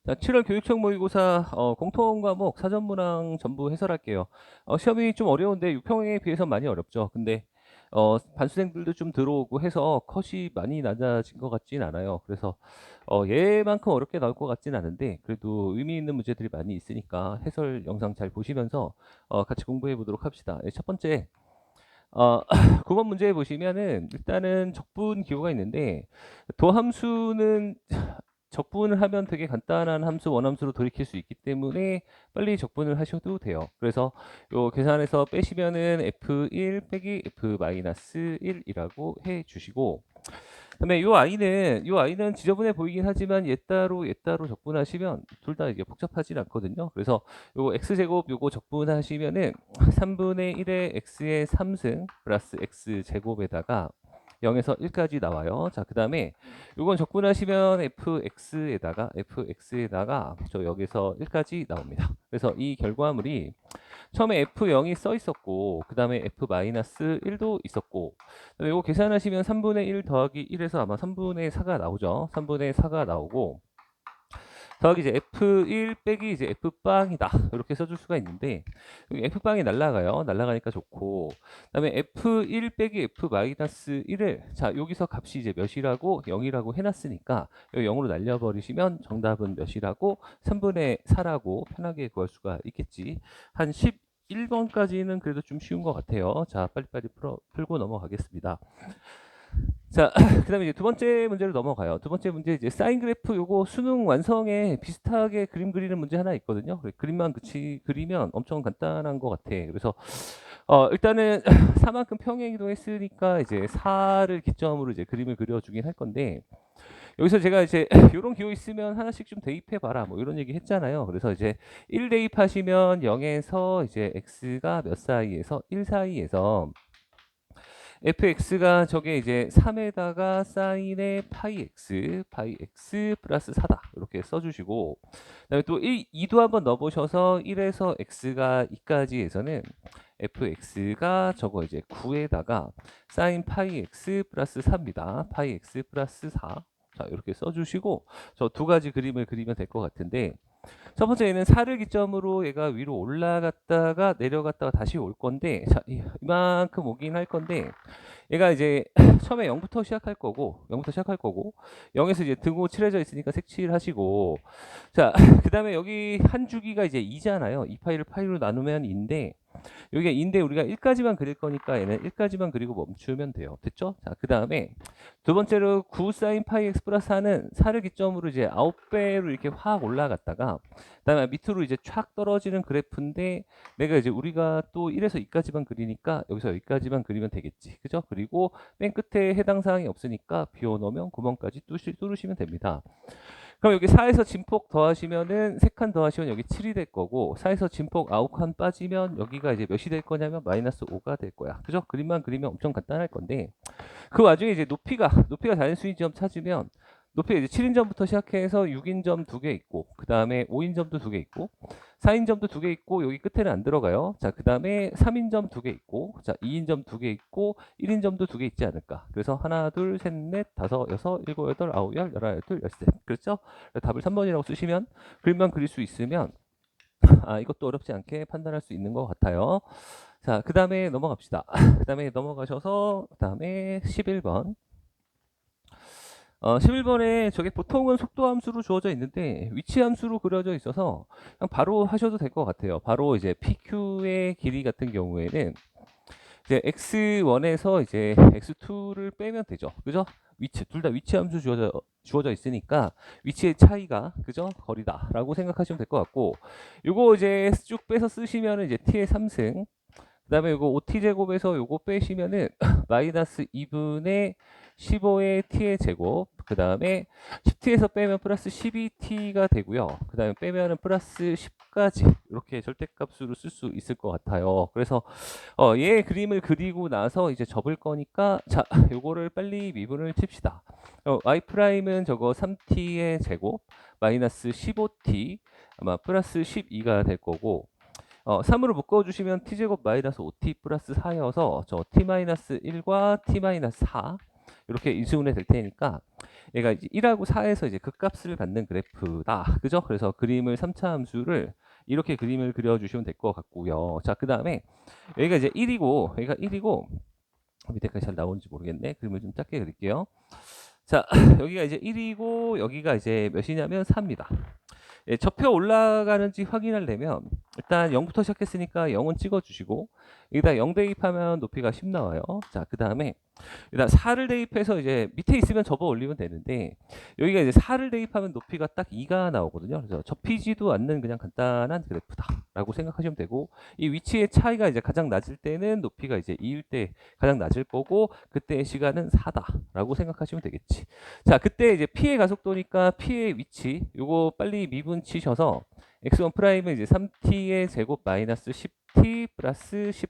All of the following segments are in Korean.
자, 7월 교육청 모의고사 공통 과목 사전 문항 전부 해설할게요. 시험이 좀 어려운데 6평에 비해서 많이 어렵죠. 근데 반수생들도 좀 들어오고 해서 컷이 많이 낮아진 것 같진 않아요. 그래서 얘만큼 어렵게 나올 것 같진 않은데 그래도 의미 있는 문제들이 많이 있으니까 해설 영상 잘 보시면서 같이 공부해 보도록 합시다. 예, 첫 번째 9번 문제 보시면은 일단은 적분 기호가 있는데 도함수는 적분을 하면 되게 간단한 함수 원함수로 돌이킬 수 있기 때문에 빨리 적분을 하셔도 돼요. 그래서 요 계산해서 빼시면은 f1 빼기 f-1이라고 해 주시고, 그다음에 요 아이는 지저분해 보이긴 하지만 얘 따로 적분하시면 둘 다 이게 복잡하진 않거든요. 그래서 요 x제곱 요거 적분하시면은 3분의 1의 x의 3승 플러스 x제곱에다가 0에서 1까지 나와요. 자, 그다음에 요건 적분하시면 fx에다가 저 여기서 1까지 나옵니다. 그래서 이 결과물이 처음에 F0이 써 있었고, 그 다음에 F-1도 있었고, 이거 계산하시면 3분의 1 더하기 1에서 아마 3분의 4가 나오죠. 3분의 4가 나오고, 더하기 이제 F1 빼기 이제 F빵이다. 이렇게 써줄 수가 있는데, 여기 F빵이 날라가요. 날라가니까 좋고, 그 다음에 F1 빼기 F-1을, 자, 여기서 값이 이제 몇이라고 0이라고 해놨으니까, 0으로 날려버리시면 정답은 몇이라고 3분의 4라고 편하게 구할 수가 있겠지. 한 11번까지는 그래도 좀 쉬운 것 같아요. 자, 빨리빨리 풀고 넘어가겠습니다. 자, 그다음에 이제 두 번째 문제로 넘어가요. 두 번째 문제 이제 사인 그래프 요거 수능 완성에 비슷하게 그림 그리는 문제 하나 있거든요. 그림만 그리면 엄청 간단한 것 같아. 그래서 일단은 4만큼 평행이동 했으니까 이제 4를 기점으로 이제 그림을 그려주긴 할 건데, 여기서 제가 이제 이런 기호 있으면 하나씩 좀 대입해 봐라 뭐 이런 얘기 했잖아요. 그래서 이제 1 대입하시면 0에서 이제 x가 몇 사이에서 1 사이에서 fx가 저게 이제 3에다가 사인의 파이 x 플러스 4다. 이렇게 써주시고, 그다음에 또 2도 한번 넣어보셔서 1에서 x가 2까지에서는 fx가 저거 이제 9에다가 사인 파이 x 플러스 4입니다. 파이 x 플러스 4. 자, 이렇게 써주시고, 저 두 가지 그림을 그리면 될 것 같은데, 첫 번째는 4를 기점으로 얘가 위로 올라갔다가 내려갔다가 다시 올 건데, 자, 이만큼 오긴 할 건데, 얘가 이제 처음에 0부터 시작할 거고 0에서 이제 등호 칠해져 있으니까 색칠하시고, 자, 그다음에 여기 한 주기가 이제 2잖아요. 2파이를 파이로 나누면 2인데, 여기가 2인데 우리가 1까지만 그릴 거니까 얘는 1까지만 그리고 멈추면 돼요. 됐죠? 자, 그다음에 두 번째로 9 사인 파이 x 플러스 4는 4를 기점으로 이제 9배로 이렇게 확 올라갔다가 그다음에 밑으로 이제 촥 떨어지는 그래프인데, 내가 이제 우리가 또 1에서 2까지만 그리니까 여기서 여기까지만 그리면 되겠지. 그죠? 그리고 맨 끝에 해당 사항이 없으니까 비워놓으면 구멍까지 뚫으시면 됩니다. 그럼 여기 4에서 진폭 더하시면은 3칸 더하시면 여기 7이 될 거고, 4에서 진폭 9칸 빠지면 여기가 이제 몇이 될 거냐면 마이너스 5가 될 거야. 그죠? 그림만 그리면 엄청 간단할 건데, 그 와중에 이제 높이가 자연수인 점 찾으면, 높이가 이제 7인점부터 시작해서 6인점 2개 있고, 그 다음에 5인점도 2개 있고, 4인점도 2개 있고, 여기 끝에는 안 들어가요. 자, 그 다음에 3인점 2개 있고, 자, 2인점 2개 있고, 1인점도 2개 있지 않을까. 그래서 하나, 둘, 셋, 넷, 다섯, 여섯, 일곱, 여덟, 아홉, 열, 열하나, 열둘, 열셋. 그렇죠? 답을 3번이라고 쓰시면 그림만 그릴 수 있으면 이것도 어렵지 않게 판단할 수 있는 것 같아요. 자, 그 다음에 넘어갑시다. 그 다음에 넘어가셔서 그 다음에 11번. 11번에 저게 보통은 속도 함수로 주어져 있는데 위치 함수로 그려져 있어서 그냥 바로 하셔도 될 것 같아요. 바로 이제 PQ의 길이 같은 경우에는 이제 x1에서 이제 x2를 빼면 되죠. 그죠? 둘 다 위치 함수 주어져 있으니까 위치의 차이가, 그죠? 거리다라고 생각하시면 될 것 같고, 요거 이제 쭉 빼서 쓰시면은 이제 t의 3승, 그다음에 요거 5t 제곱에서 요거 빼시면은 마이너스 2분의 15의 t의 제곱, 그다음에 10t에서 빼면 플러스 12t가 되고요. 그다음에 빼면은 플러스 10까지 이렇게 절대값으로 쓸 수 있을 것 같아요. 그래서 얘 그림을 그리고 나서 이제 접을 거니까, 자, 요거를 빨리 미분을 칩시다. y 프라임은 저거 3t의 제곱 마이너스 15t 아마 플러스 12가 될 거고, 3으로 묶어주시면 t제곱 마이너스 5t 플러스 4여서 저 t 마이너스 1과 t 마이너스 4, 이렇게 인수분해 될 테니까 얘가 이제 1하고 4에서 이제 극값을 받는 그래프다. 그죠? 그래서 그림을 3차 함수를 이렇게 그림을 그려주시면 될 것 같고요. 자, 그 다음에 여기가 이제 1이고, 여기가 1이고, 밑에까지 잘 나오는지 모르겠네. 그림을 좀 작게 그릴게요. 자, 여기가 이제 1이고, 여기가 이제 몇이냐면 4입니다. 예, 접혀 올라가는지 확인하려면 일단 0부터 시작했으니까 0은 찍어주시고 여기다 0 대입하면 높이가 10 나와요. 자, 그 다음에 일단 4를 대입해서 이제 밑에 있으면 접어 올리면 되는데 여기가 이제 4를 대입하면 높이가 딱 2가 나오거든요. 그래서 접히지도 않는 그냥 간단한 그래프다라고 생각하시면 되고 이 위치의 차이가 이제 가장 낮을 때는 높이가 이제 2일 때 가장 낮을 거고 그때의 시간은 4다라고 생각하시면 되겠지. 자, 그때 이제 P의 가속도니까 P의 위치 요거 빨리 미분 치셔서 x1 프라임은 이제 3t의 제곱 마이너스 10t 플러스 10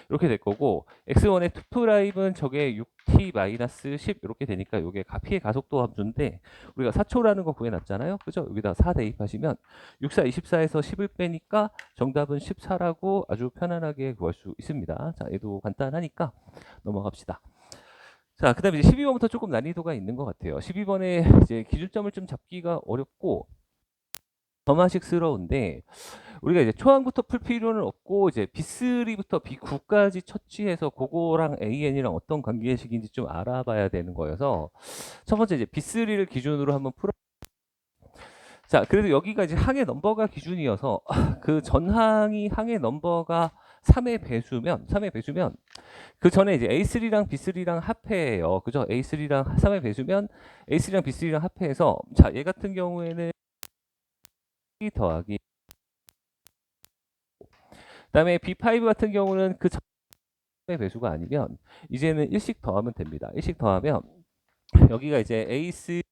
이렇게 될 거고 x1의 2 프라임은 저게 6t 마이너스 10 이렇게 되니까 이게 P의 가속도 함수인데 우리가 4초라는 거 구해놨잖아요. 그죠? 여기다 4 대입하시면 6, 4, 24에서 10을 빼니까 정답은 14라고 아주 편안하게 구할 수 있습니다. 자, 얘도 간단하니까 넘어갑시다. 자, 그 다음에 이제 12번부터 조금 난이도가 있는 것 같아요. 12번에 이제 기준점을 좀 잡기가 어렵고 점화식스러운데 우리가 이제 초항부터 풀 필요는 없고 이제 B3부터 B9까지 처치해서 그거랑 AN이랑 어떤 관계식인지 좀 알아봐야 되는 거여서 첫 번째 이제 B3를 기준으로 한번 풀어. 자, 그래도 여기가 이제 항의 넘버가 기준이어서 그 전항이 항의 넘버가 3의 배수면 그 전에 이제 A3랑 B3랑 합해예요. 그죠? A3랑 3의 배수면 A3랑 B3랑 합해해서 자, 얘 같은 경우에는 더하기 그다음에 B5 같은 경우는 그 전의 배수가 아니면 이제는 1씩 더하면 됩니다. 1씩 더하면 여기가 이제 A3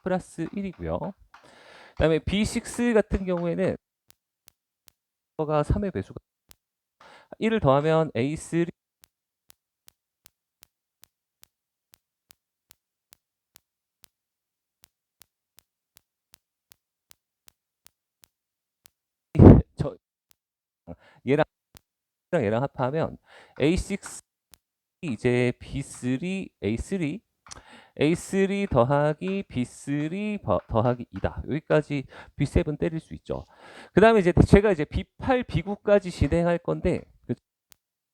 플러스 1이고요. 그다음에 B6 같은 경우에는 가 3의 배수가 1을 더하면 A3 저 얘랑 합하면 A6 이제 B3 A3 더하기 B3 더하기 2다. 여기까지 B7 때릴 수 있죠. 그 다음에 이제 제가 이제 B8, B9까지 진행할 건데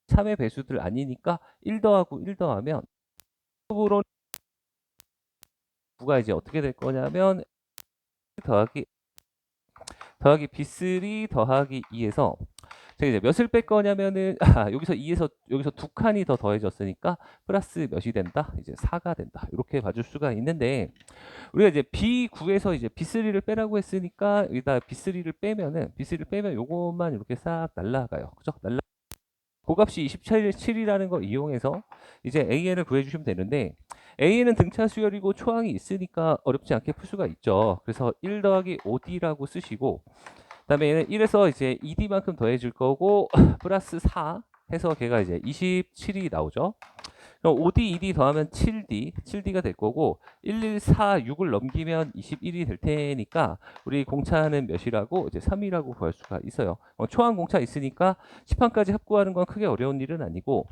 3의 배수들 아니니까 1 더하고 1 더하면 으로 9가 이제 어떻게 될 거냐면 더하기 B3 더하기 2에서 제가 이제 몇을 뺄 거냐면은 여기서 2에서 여기서 두 칸이 더 더해졌으니까 플러스 몇이 된다? 이제 4가 된다. 이렇게 봐줄 수가 있는데 우리가 이제 B9에서 이제 B3를 빼라고 했으니까 여기다 B3를 빼면 요것만 이렇게 싹 날라가요. 그죠? 고값이 27이라는 걸 이용해서 이제 AN을 구해주시면 되는데 AN은 등차 수열이고 초항이 있으니까 어렵지 않게 풀 수가 있죠. 그래서 1 더하기 5D라고 쓰시고 그다음에 얘는 1에서 이제 2D만큼 더해줄 거고 플러스 4 해서 걔가 이제 27이 나오죠. 그럼 5D, 2D 더하면 7D가 될 거고 1, 1, 4, 6을 넘기면 21이 될 테니까 우리 공차는 몇이라고 이제 3이라고 구할 수가 있어요. 초항 공차 있으니까 10항까지 합구하는 건 크게 어려운 일은 아니고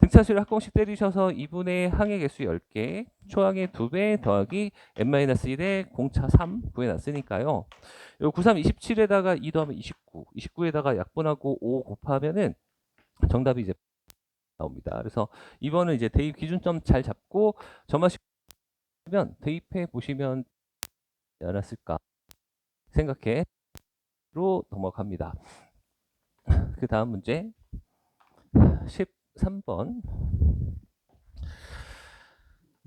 등차수를 합공식 때리셔서 2분의 항의 개수 10개, 초항의 2배 더하기 n-1의 공차 3 구해놨으니까요. 요 93, 27에다가 2 더하면 29, 29에다가 약분하고 5 곱하면은 정답이 이제 나옵니다. 그래서 이번은 이제 대입 기준점 잘 잡고 점화시면 대입해 보시면 않았을까 생각해로 넘어갑니다. 그 다음 문제 13번.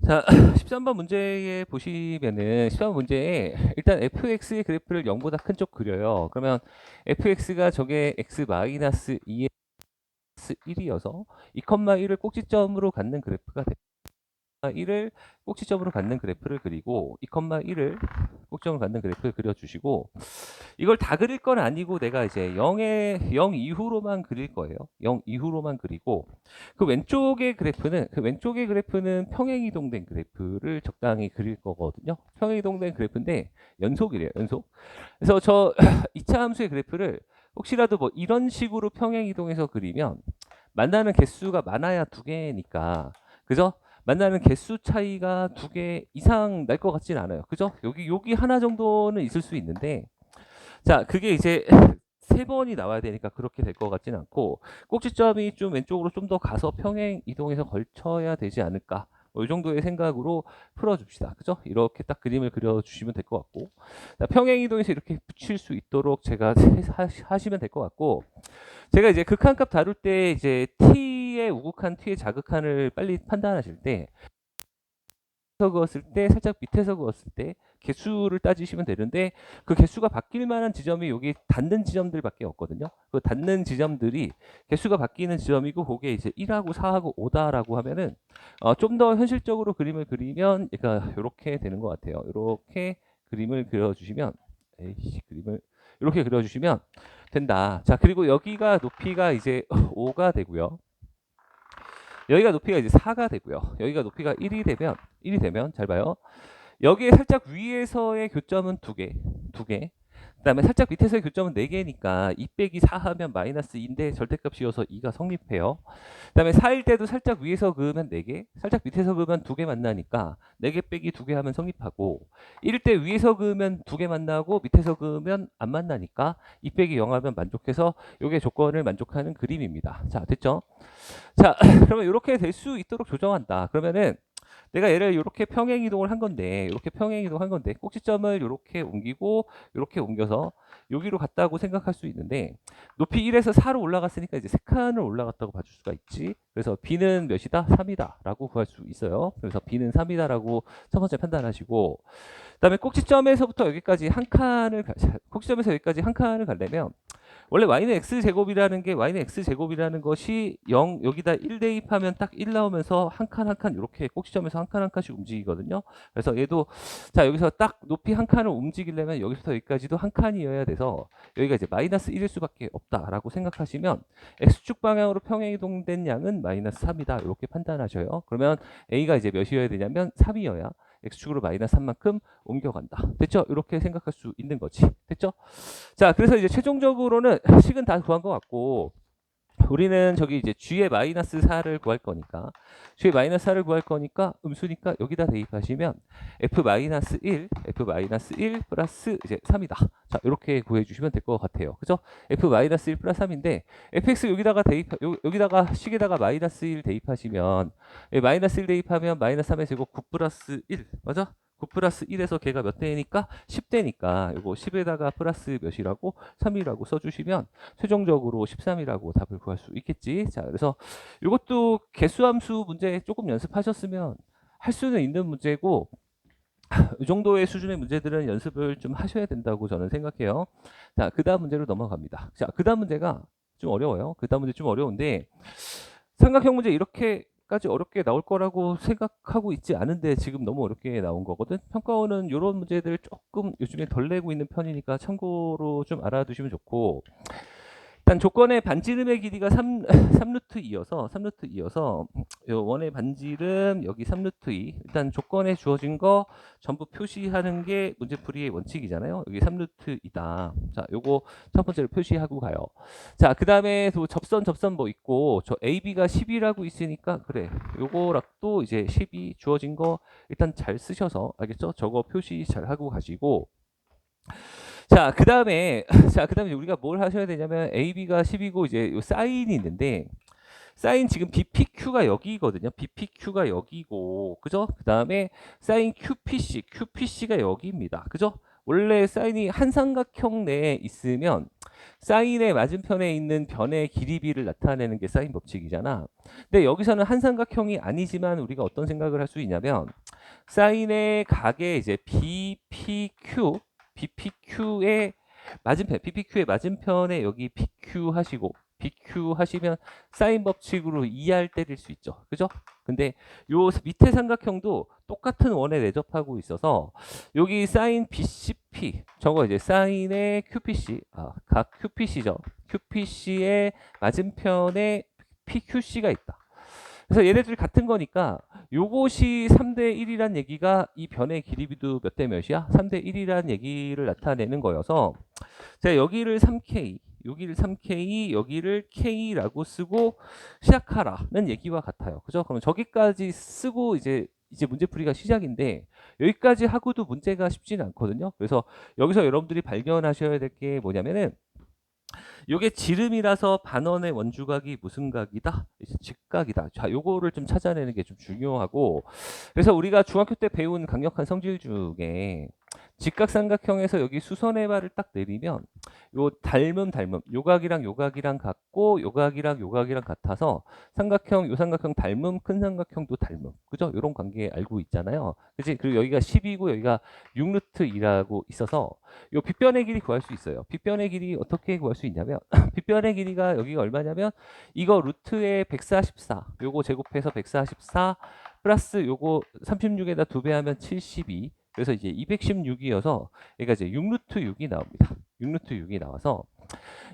자, 13번 문제에 보시면은 13번 문제에 일단 fx의 그래프를 0보다 큰 쪽 그려요. 그러면 fx가 저게 x-2의 1이어서 2,1을 꼭지점으로 갖는 그래프가 됩니다. 1을 꼭지점으로 갖는 그래프를 그리고 2,1을 꼭지점으로 갖는 그래프를 그려주시고 이걸 다 그릴 건 아니고 내가 이제 0 이후로만 그릴 거예요. 0 이후로만 그리고 그 왼쪽의 그래프는 평행이동된 그래프를 적당히 그릴 거거든요. 평행이동된 그래프인데 연속이래요. 연속. 그래서 저 2차 함수의 그래프를 혹시라도 뭐 이런 식으로 평행이동해서 그리면 만나는 개수가 많아야 2개니까 그죠? 만나는 개수 차이가 2개 이상 날 것 같진 않아요. 그죠? 여기 하나 정도는 있을 수 있는데, 자, 그게 이제 3번이 나와야 되니까 그렇게 될 것 같진 않고, 꼭지점이 좀 왼쪽으로 좀 더 가서 평행 이동해서 걸쳐야 되지 않을까. 이 정도의 생각으로 풀어줍시다. 그죠? 이렇게 딱 그림을 그려주시면 될 것 같고, 자, 평행 이동해서 이렇게 붙일 수 있도록 제가 하시면 될 것 같고, 제가 이제 극한값 다룰 때 이제 t의 우극한, t의 자극한을 빨리 판단하실 때, 그었을 때 살짝 밑에서 그었을 때 개수를 따지시면 되는데, 그 개수가 바뀔 만한 지점이 여기 닿는 지점들밖에 없거든요. 그 닿는 지점들이 개수가 바뀌는 지점이고, 그게 이제 1하고 4하고 5다라고 하면은 좀 더 현실적으로 그림을 그리면 그러니까 이렇게 되는 것 같아요. 이렇게 그림을 그려주시면 그림을 이렇게 그려주시면 된다. 자, 그리고 여기가 높이가 이제 5가 되고요. 여기가 높이가 이제 4가 되고요. 여기가 높이가 1이 되면 잘 봐요. 여기에 살짝 위에서의 교점은 2개. 그다음에 살짝 밑에서의 교점은 4개니까 2 빼기 4 하면 마이너스 2인데 절대값이어서 2가 성립해요. 그다음에 4일 때도 살짝 위에서 그으면 4개, 살짝 밑에서 그으면 2개 만나니까 4개 빼기 2개 하면 성립하고, 1일 때 위에서 그으면 2개 만나고 밑에서 그으면 안 만나니까 2 빼기 0 하면 만족해서 요게 조건을 만족하는 그림입니다. 자, 됐죠? 자, 그러면 이렇게 될 수 있도록 조정한다. 그러면은 내가 얘를 이렇게 평행 이동을 한 건데, 이렇게 평행 이동한 건데, 꼭지점을 이렇게 옮기고, 이렇게 옮겨서 여기로 갔다고 생각할 수 있는데, 높이 1에서 4로 올라갔으니까 이제 3칸을 올라갔다고 봐줄 수가 있지. 그래서 b는 몇이다? 3이다. 라고 구할 수 있어요. 그래서 b는 3이다. 라고 첫 번째 판단하시고, 그 다음에 꼭지점에서부터 여기까지 한 칸을, 꼭지점에서 여기까지 한 칸을 가려면, 원래 y는 x제곱이라는 게 y는 x제곱이라는 것이 0 여기다 1 대입하면 딱 1 나오면서 한 칸 한 칸 이렇게 꼭지점에서 한 칸 한 칸씩 움직이거든요. 그래서 얘도 자 여기서 딱 높이 한 칸을 움직이려면 여기서부터 여기까지도 한 칸이어야 돼서 여기가 이제 마이너스 1일 수밖에 없다라고 생각하시면 x축 방향으로 평행 이동된 양은 마이너스 3이다 이렇게 판단하셔요. 그러면 a가 이제 몇이어야 되냐면 3이어야 x축으로 마이너스 3만큼 옮겨간다. 됐죠? 이렇게 생각할 수 있는 거지. 됐죠? 자, 그래서 이제 최종적으로는 식은 다 구한 것 같고, 우리는 저기 이제 g의 마이너스 4를 구할 거니까, g의 마이너스 4를 구할 거니까 음수니까 여기다 대입하시면 f 마이너스 1 플러스 이제 3이다. 자, 이렇게 구해 주시면 될 것 같아요. 그죠? f 마이너스 1 플러스 3인데 fx 여기다가 여기다가 식에다가 마이너스 1 대입하시면 마이너스 1 대입하면 마이너스 3의 제곱 9 플러스 1 맞아? 9 플러스 1에서 걔가 몇 대니까 10대니까 요거 10에다가 플러스 몇이라고 3이라고 써주시면 최종적으로 13이라고 답을 구할 수 있겠지. 자, 그래서 이것도 개수함수 문제 조금 연습하셨으면 할 수는 있는 문제고, 이 정도의 수준의 문제들은 연습을 좀 하셔야 된다고 저는 생각해요. 자, 그 다음 문제로 넘어갑니다. 자, 그 다음 문제가 좀 어려워요. 그 다음 문제 좀 어려운데, 삼각형 문제 이렇게까지 어렵게 나올 거라고 생각하고 있지 않은데 지금 너무 어렵게 나온 거거든. 평가원은 이런 문제들 조금 요즘에 덜 내고 있는 편이니까 참고로 좀 알아두시면 좋고, 일단 조건의 반지름의 길이가 3루트 2여서 요 원의 반지름 여기 3루트 2 일단 조건에 주어진 거 전부 표시하는 게 문제풀이의 원칙이잖아요. 여기 3루트 2다. 자, 요거 첫 번째로 표시하고 가요. 자, 그 다음에 또 접선 뭐 있고 저 AB가 10이라고 있으니까 그래 요거락도 이제 10이 주어진 거 일단 잘 쓰셔서 알겠죠? 저거 표시 잘 하고 가시고, 자, 그 다음에, 자, 그 다음에 우리가 뭘 하셔야 되냐면, AB가 10이고, 이제 요 사인이 있는데, 사인 지금 BPQ가 여기거든요. BPQ가 여기고, 그죠? 그 다음에 사인 QPC가 여기입니다. 그죠? 원래 사인이 한 삼각형 내에 있으면, 사인의 맞은편에 있는 변의 길이비를 나타내는 게 사인 법칙이잖아. 근데 여기서는 한 삼각형이 아니지만, 우리가 어떤 생각을 할 수 있냐면, 사인의 각의 이제 BPQ의 맞은편, BPQ의 맞은편에 여기 PQ 하시고, BQ 하시면 사인 법칙으로 2R 때릴 수 있죠. 그죠? 근데 요 밑에 삼각형도 똑같은 원에 내접하고 있어서 여기 사인 BCP, 저거 이제 사인의 QPC, 각 QPC죠. QPC의 맞은편에 PQC가 있다. 그래서 얘네들 같은 거니까 요것이 3대 1이란 얘기가 이 변의 길이비도 몇 대 몇이야? 3대 1이란 얘기를 나타내는 거여서 제가 여기를 3K, 여기를 3K, 여기를 K라고 쓰고 시작하라는 얘기와 같아요. 그죠? 그럼 저기까지 쓰고 이제 문제풀이가 시작인데 여기까지 하고도 문제가 쉽지는 않거든요. 그래서 여기서 여러분들이 발견하셔야 될 게 뭐냐면은 요게 지름이라서 반원의 원주각이 무슨 각이다? 이제 직각이다. 자, 요거를 좀 찾아내는 게 좀 중요하고 그래서 우리가 중학교 때 배운 강력한 성질 중에 직각삼각형에서 여기 수선의 발을 딱 내리면 요 닮음 요각이랑 같고 요각이랑 같아서 요 삼각형 닮음 큰 삼각형도 닮음 그죠? 요런 관계 알고 있잖아요. 그치? 그리고 여기가 10이고 여기가 6루트 2라고 있어서 요 빗변의 길이 구할 수 있어요. 빗변의 길이 어떻게 구할 수 있냐면 빗변의 길이가 여기가 얼마냐면 이거 루트에 144 요거 제곱해서 144 플러스 요거 36에다 2배 하면 72 그래서 이제 216이어서 얘가 이제 6루트 6이 나옵니다. 6루트 6이 나와서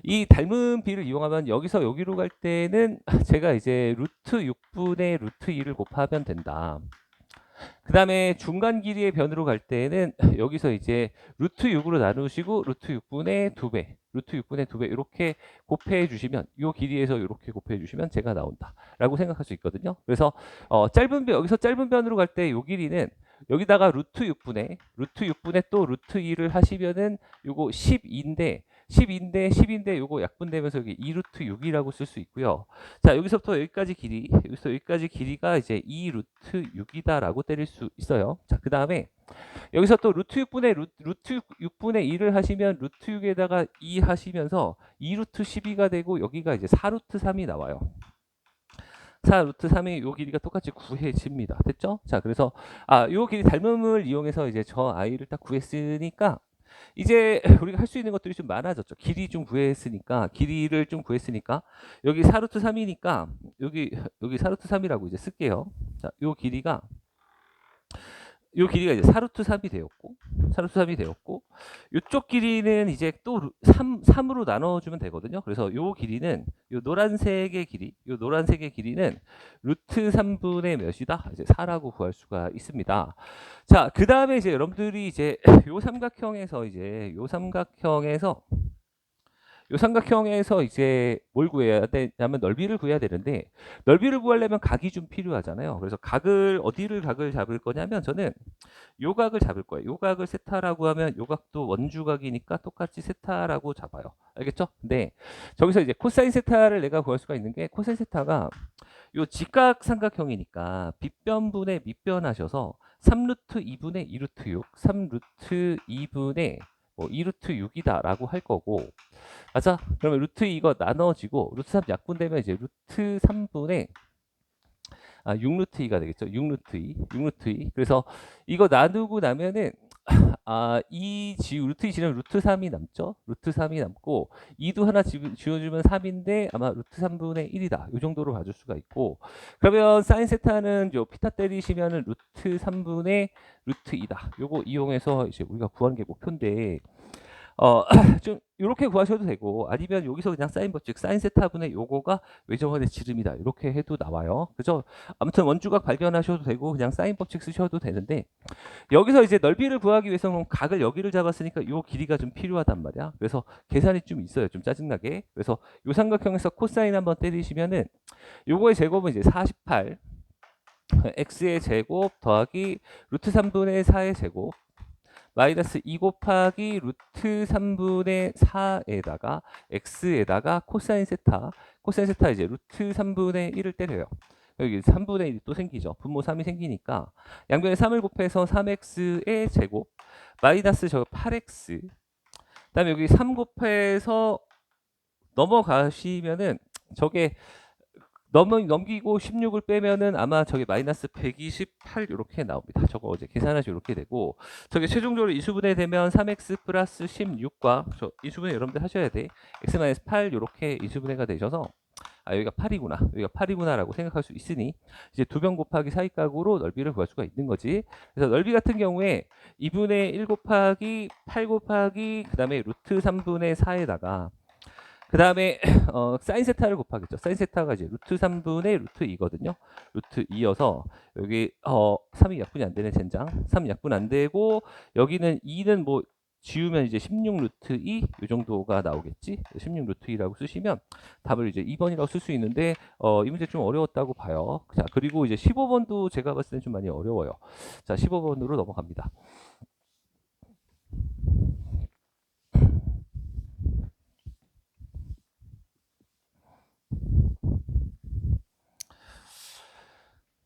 이 닮은 비를 이용하면 여기서 여기로 갈 때는 제가 이제 루트 6분의 루트 2를 곱하면 된다. 그 다음에 중간 길이의 변으로 갈 때는 여기서 이제 루트 6으로 나누시고 루트 6분의 2배 루트 6분의 2배 이렇게 곱해 주시면 이 길이에서 이렇게 곱해 주시면 제가 나온다 라고 생각할 수 있거든요. 그래서 짧은 변 여기서 짧은 변으로 갈 때 이 길이는 여기다가 루트 6분의 또 루트 2를 하시면은 요거 10인데 요거 약분되면서 여기 2루트 6이라고 쓸 수 있고요. 자, 여기서부터 여기까지 길이가 이제 2루트 6이다라고 때릴 수 있어요. 자, 그 다음에 여기서 또 루트 6분의 2를 하시면 루트 6에다가 2 하시면서 2루트 12가 되고 여기가 이제 4루트 3이 나와요. 4루트 3의 요 길이가 똑같이 구해집니다. 됐죠? 자, 그래서 요 길이 닮음을 이용해서 이제 저 아이를 딱 구했으니까 이제 우리가 할 수 있는 것들이 좀 많아졌죠. 길이를 좀 구했으니까 여기 4루트 3이니까 여기 4루트 3이라고 이제 쓸게요. 자, 요 길이가 이제 4루트 3이 되었고 4루트 3이 되었고 요쪽 길이는 이제 또 3으로 나눠주면 되거든요. 그래서 요 길이는 요 노란색의 길이는 루트 3분의 몇이다? 이제 4라고 구할 수가 있습니다. 자, 그 다음에 이제 여러분들이 이제 요 삼각형에서 이제 뭘 구해야 되냐면 넓이를 구해야 되는데 넓이를 구하려면 각이 좀 필요하잖아요. 그래서 어디를 각을 잡을 거냐면 저는 요 각을 잡을 거예요. 요 각을 세타라고 하면 요 각도 원주각이니까 똑같이 세타라고 잡아요. 알겠죠? 근데 저기서 이제 코사인 세타를 내가 구할 수가 있는 게 코사인 세타가 요 직각 삼각형이니까 빗변분의 밑변하셔서 3루트 2분의 2루트 6, 3루트 2분의 2루트 6이다라고 할 거고 맞아? 그러면 루트 이거 나눠지고 루트 3 약분되면 이제 루트 3분의 6루트 2가 되겠죠. 6루트 2. 그래서 이거 나누고 나면은 루트 2 지르면 루트 3이 남죠. 루트 3이 남고 2도 하나 지워주면 3인데 아마 루트 3분의 1이다. 이 정도로 봐줄 수가 있고 그러면 사인 세타는 요 피타 때리시면은 루트 3분의 루트 2다. 요거 이용해서 이제 우리가 구하는 게 목표인데 좀 요렇게 구하셔도 되고 아니면 여기서 그냥 사인 법칙 사인 세타분의 요거가 외정원의 지름이다 이렇게 해도 나와요. 그죠? 아무튼 원주각 발견하셔도 되고 그냥 사인 법칙 쓰셔도 되는데 여기서 이제 넓이를 구하기 위해서는 각을 여기를 잡았으니까 요 길이가 좀 필요하단 말이야. 그래서 계산이 좀 있어요. 좀 짜증나게. 그래서 요 삼각형에서 코사인 한번 때리시면은 요거의 제곱은 이제 48 x의 제곱 더하기 루트 3분의 4의 제곱 마이너스 2 곱하기 루트 3분의 4에다가 x에다가 코사인 세타 이제 루트 3분의 1을 때려요. 여기 3분의 1이 또 생기죠. 분모 3이 생기니까 양변에 3을 곱해서 3x의 제곱 마이너스 저 8x 그다음에 여기 3 곱해서 넘어가시면은 저게 넘기고 16을 빼면은 아마 저게 마이너스 128 이렇게 나옵니다. 저거 어제 계산하시 이렇게 되고 저게 최종적으로 이수분해 되면 3x 플러스 16과 저 이수분해 여러분들 하셔야 돼. x 마이너스 8 이렇게 이수분해가 되셔서 여기가 8이구나라고 생각할 수 있으니 이제 두 변 곱하기 사이각으로 넓이를 구할 수가 있는 거지. 그래서 넓이 같은 경우에 2분의 1 곱하기 8 곱하기 그다음에 루트 3분의 4에다가 그 다음에 사인 세타를 곱하겠죠. 사인 세타가 이제 루트 3분의 루트 2거든요. 루트 2여서 여기 3이 약분이 안 되네 젠장. 3 약분 안 되고 여기는 2는 뭐 지우면 이제 16 루트 2 이 정도가 나오겠지. 16 루트 2라고 쓰시면 답을 이제 2번이라고 쓸 수 있는데 이 문제 좀 어려웠다고 봐요. 자, 그리고 이제 15번도 제가 봤을 땐 좀 많이 어려워요. 자, 15번으로 넘어갑니다.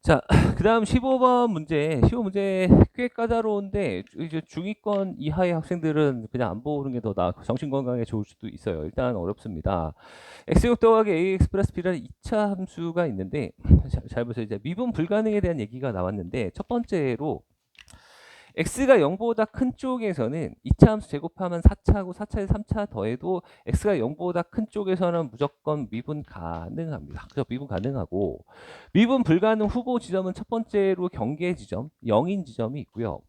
자, 그다음 15번 문제. 15문제 꽤 까다로운데 이제 중위권 이하의 학생들은 그냥 안 보는 게 더 정신 건강에 좋을 수도 있어요. 일단 어렵습니다. x제곱 더하기 ax 플러스 b라는 2차 함수가 있는데 잘 보세요. 이제 미분 불가능에 대한 얘기가 나왔는데 첫 번째로 x가 0보다 큰 쪽에서는 2차 함수 제곱하면 4차고 4차에 3차 더해도 x가 0보다 큰 쪽에서는 무조건 미분 가능합니다. 그래서 미분 가능하고 미분 불가능 후보 지점은 첫 번째로 경계 지점, 0인 지점이 있고요.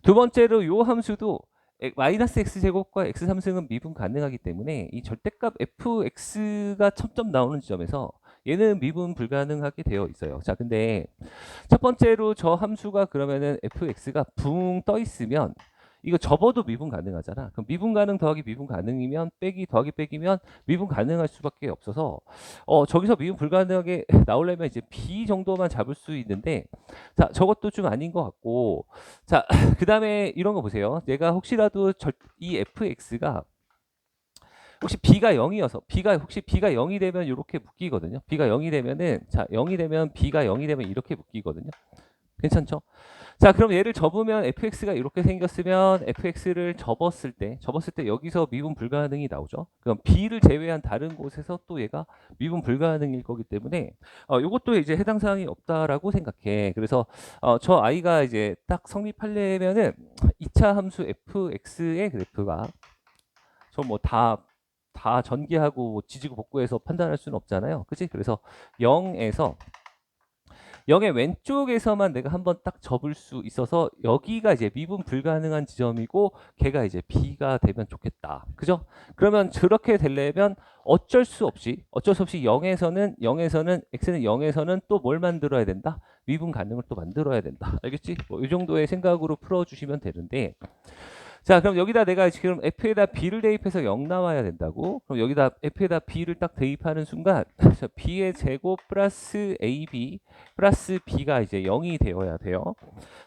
두 번째로 요 함수도 마이너스 x제곱과 x3승은 미분 가능하기 때문에 이 절대값 fx가 첨점 나오는 지점에서 얘는 미분 불가능하게 되어 있어요. 자, 근데 첫 번째로 저 함수가 그러면은 fx가 붕 떠 있으면 이거 접어도 미분 가능하잖아. 그럼 미분 가능 더하기 미분 가능이면 빼기 더하기 빼기면 미분 가능할 수밖에 없어서 저기서 미분 불가능하게 나오려면 이제 b 정도만 잡을 수 있는데 자, 저것도 좀 아닌 것 같고 자, 그다음에 이런 거 보세요. 내가 혹시라도 이 fx가 혹시 b가 0이어서 혹시 b가 0이 되면 이렇게 묶이거든요. b가 0이 되면은 자, 0이 되면 b가 0이 되면 이렇게 묶이거든요. 괜찮죠? 자, 그럼 얘를 접으면 fx가 이렇게 생겼으면 fx를 접었을 때 여기서 미분 불가능이 나오죠. 그럼 b를 제외한 다른 곳에서 또 얘가 미분 불가능일 거기 때문에 요것도 이제 해당 사항이 없다라고 생각해. 그래서 저 아이가 이제 딱 성립하려면은 2차 함수 fx의 그래프가 저 뭐 다 전개하고 뭐 지지고 볶고해서 판단할 수는 없잖아요. 그치? 그래서 0에서 0의 왼쪽에서만 내가 한번 딱 접을 수 있어서 여기가 이제 미분 불가능한 지점이고 걔가 이제 B가 되면 좋겠다. 그죠? 그러면 저렇게 되려면 어쩔 수 없이 0에서는 x는 0에서는 또 뭘 만들어야 된다? 미분 가능을 또 만들어야 된다. 알겠지? 뭐 이 정도의 생각으로 풀어주시면 되는데 자, 그럼 여기다 내가 지금 f에다 b를 대입해서 0 나와야 된다고. 그럼 여기다 f에다 b를 딱 대입하는 순간 b의 제곱 플러스 ab 플러스 b가 이제 0이 되어야 돼요.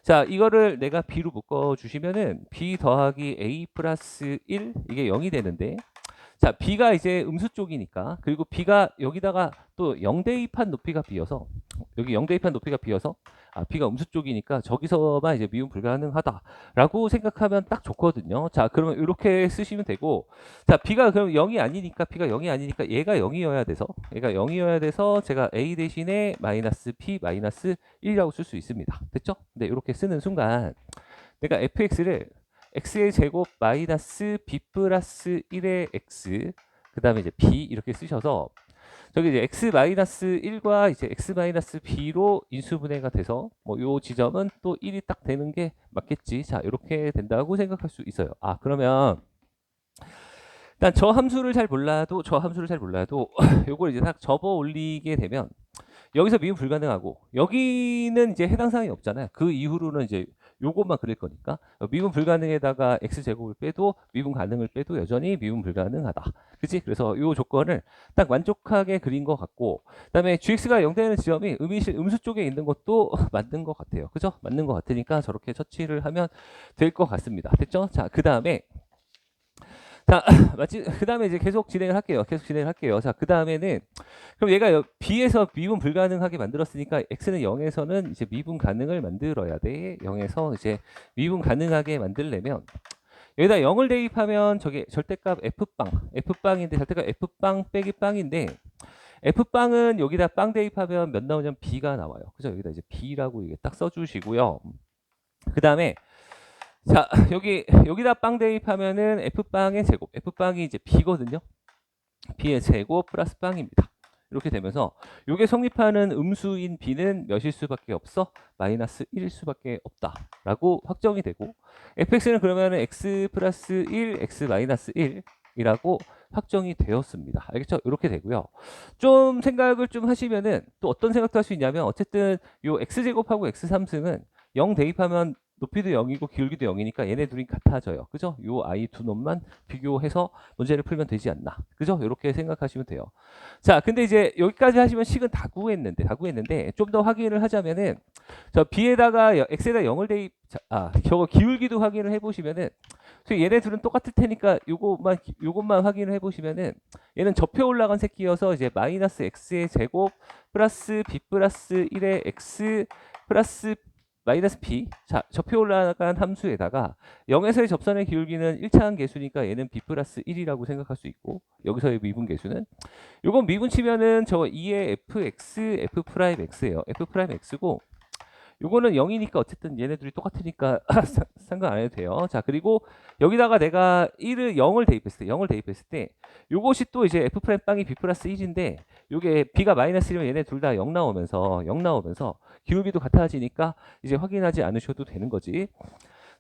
자, 이거를 내가 b로 묶어 주시면은 b 더하기 a 플러스 1 이게 0이 되는데 자, b가 이제 음수 쪽이니까 그리고 b가 여기다가 또 0 대입한 높이가 b여서 여기 0 대입한 높이가 b여서 b가 음수 쪽이니까 저기서만 이제 미분 불가능하다라고 생각하면 딱 좋거든요. 자, 그러면 이렇게 쓰시면 되고 자, b가 그럼 0이 아니니까 얘가 0이어야 돼서 제가 a 대신에 마이너스 p 마이너스 1이라고 쓸 수 있습니다. 됐죠? 근데 이렇게 쓰는 순간 내가 fx를 x의 제곱 마이너스 b 플러스 1의 x 그 다음에 이제 b 이렇게 쓰셔서 저기 이제 x 마이너스 1과 이제 x 마이너스 b로 인수분해가 돼서 뭐 요 지점은 또 1이 딱 되는 게 맞겠지. 자, 이렇게 된다고 생각할 수 있어요. 그러면 일단 저 함수를 잘 몰라도 요걸 이제 딱 접어 올리게 되면 여기서 미분 불가능하고 여기는 이제 해당 사항이 없잖아요. 그 이후로는 이제 요것만 그릴 거니까 미분 불가능에다가 x제곱을 빼도 미분 가능을 빼도 여전히 미분 불가능하다. 그치? 그래서 요 조건을 딱 만족하게 그린 것 같고 그다음에 gx가 0 되는 지점이 음수 쪽에 있는 것도 맞는 것 같아요. 그죠? 맞는 것 같으니까 저렇게 처치를 하면 될 것 같습니다. 됐죠? 자, 그 다음에 이제 계속 진행을 할게요. 자, 그 다음에는, 그럼 얘가 B에서 미분 불가능하게 만들었으니까 X는 0에서는 이제 미분 가능을 만들어야 돼. 0에서 이제 미분 가능하게 만들려면, 여기다 0을 대입하면 저게 절대값 F빵인데, 절대값 F빵 빼기 빵인데, F빵은 여기다 빵 대입하면 몇 나오냐면 B가 나와요. 그죠? 여기다 이제 B라고 이게 딱 써주시고요. 그 다음에, 자, 여기다 빵 대입하면은 F빵의 제곱. F빵이 이제 B거든요. B의 제곱 플러스 빵입니다. 이렇게 되면서 이게 성립하는 음수인 B는 몇일 수밖에 없어? 마이너스 1일 수밖에 없다라고 확정이 되고 fx는 그러면 x 플러스 1, x 마이너스 1이라고 확정이 되었습니다. 알겠죠? 이렇게 되고요. 좀 생각을 좀 하시면은 또 어떤 생각도 할 수 있냐면 어쨌든 요 x제곱하고 x3승은 0 대입하면 높이도 0이고 기울기도 0이니까 얘네 둘이 같아져요. 그죠? 요 i 두 놈만 비교해서 문제를 풀면 되지 않나. 그죠? 이렇게 생각하시면 돼요. 자, 근데 이제 여기까지 하시면 식은 다 구했는데 좀 더 확인을 하자면은 저 b에다가 x에다 0을 대입 저거 기울기도 확인을 해 보시면은 얘네 둘은 똑같을 테니까 요것만 확인을 해 보시면은 얘는 접혀 올라간 새끼여서 이제 마이너스 x의 제곱 플러스 b 플러스 1의 x 플러스 마이너스 p. 자, 접혀 올라간 함수에다가 0에서의 접선의 기울기는 1차항 계수니까 얘는 b 플러스 1이라고 생각할 수 있고, 여기서의 미분 계수는 요건 미분 치면은 저 2의 fx f 프라임 x예요. f 프라임 x고 요거는 0이니까 어쨌든 얘네들이 똑같으니까 상관 안 해도 돼요. 자, 그리고 여기다가 내가 0을 대입했을 때 요것이 또 이제 f 프라임 빵이 b 플러스 1인데 요게 b가 마이너스 1이면 얘네 둘 다 0 나오면서 기울기도 같아지니까 이제 확인하지 않으셔도 되는 거지.